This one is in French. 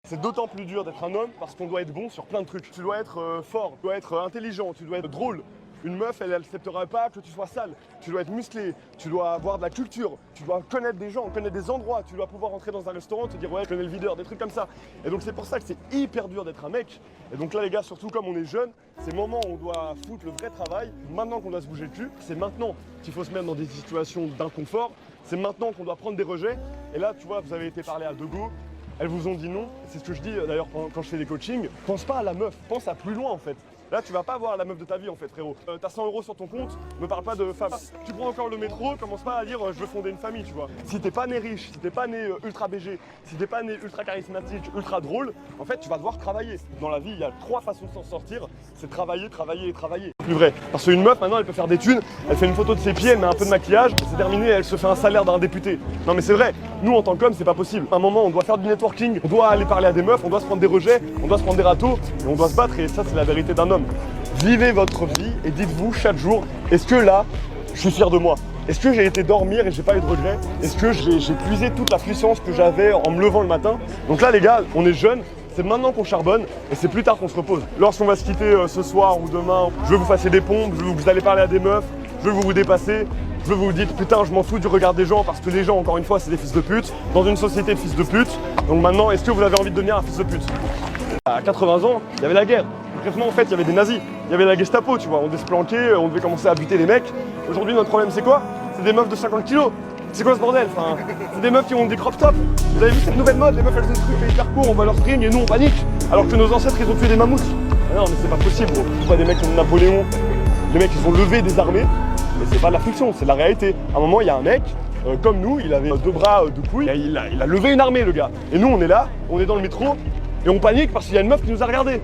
C'est d'autant plus dur d'être un homme parce qu'on doit être bon sur plein de trucs. Tu dois être fort, tu dois être intelligent, tu dois être drôle. Une meuf, elle n'acceptera pas que tu sois sale. Tu dois être musclé, tu dois avoir de la culture, tu dois connaître des gens, connaître des endroits, tu dois pouvoir entrer dans un restaurant, te dire ouais, je connais le videur, des trucs comme ça. Et donc c'est pour ça que c'est hyper dur d'être un mec. Et donc là les gars, surtout comme on est jeunes, c'est le moment où on doit foutre le vrai travail. Maintenant qu'on doit se bouger le cul, c'est maintenant qu'il faut se mettre dans des situations d'inconfort. C'est maintenant qu'on doit prendre des rejets. Et là, tu vois, vous avez été parlé à Dogo. Elles vous ont dit non, c'est ce que je dis d'ailleurs quand je fais des coachings. Pense pas à la meuf, pense à plus loin en fait. Là, tu vas pas voir la meuf de ta vie en fait, frérot. T'as 100 € sur ton compte, ne parle pas de femme. Tu prends encore le métro, commence pas à dire je veux fonder une famille, tu vois. Si t'es pas né riche, si t'es pas né ultra BG, si t'es pas né ultra charismatique, ultra drôle, en fait, tu vas devoir travailler. Dans la vie, il y a 3 façons de s'en sortir, c'est travailler, travailler et travailler. Plus vrai. Parce qu'une meuf, maintenant, elle peut faire des thunes, elle fait une photo de ses pieds, elle met un peu de maquillage, c'est terminé, elle se fait un salaire d'un député. Non mais c'est vrai, nous en tant qu'hommes, c'est pas possible. À un moment, on doit faire du networking, on doit aller parler à des meufs, on doit se prendre des rejets, on doit se prendre des râteaux, et on doit se battre, et ça, c'est la vérité d'un homme. Vivez votre vie et dites-vous chaque jour, est-ce que là, je suis fier de moi? Est-ce que j'ai été dormir et j'ai pas eu de regrets? Est-ce que j'ai puisé toute la puissance que j'avais en me levant le matin? Donc là les gars, on est jeunes, c'est maintenant qu'on charbonne et c'est plus tard qu'on se repose. Lorsqu'on va se quitter ce soir ou demain, je veux vous passer des pompes, je veux que vous allez parler à des meufs, je veux que vous vous dépassez, je veux que vous vous dites putain je m'en fous du regard des gens parce que les gens encore une fois c'est des fils de pute, dans une société de fils de pute. Donc maintenant, est-ce que vous avez envie de devenir un fils de pute? À 80 ans, il y avait la guerre. Concrètement, en fait, il y avait des nazis, il y avait la Gestapo, tu vois, on devait se planquer, on devait commencer à buter les mecs. Aujourd'hui, notre problème, c'est quoi? C'est des meufs de 50 kilos. C'est quoi ce bordel? Enfin, c'est des meufs qui ont des crop tops. Vous avez vu cette nouvelle mode? Les meufs, elles ont des trucs hyper courts, on va leur string et nous, on panique. Alors que nos ancêtres, ils ont tué des mammouths. Ah non, mais c'est pas possible, gros. C'est pas des mecs comme Napoléon. Les mecs, ils ont levé des armées, mais c'est pas de la fiction, c'est de la réalité. À un moment, il y a un mec, comme nous, il avait 2 bras, 2 couilles, il a levé une armée, le gars. Et nous, on est là, on est dans le métro, et on panique parce qu'il y a une meuf qui nous a regardé.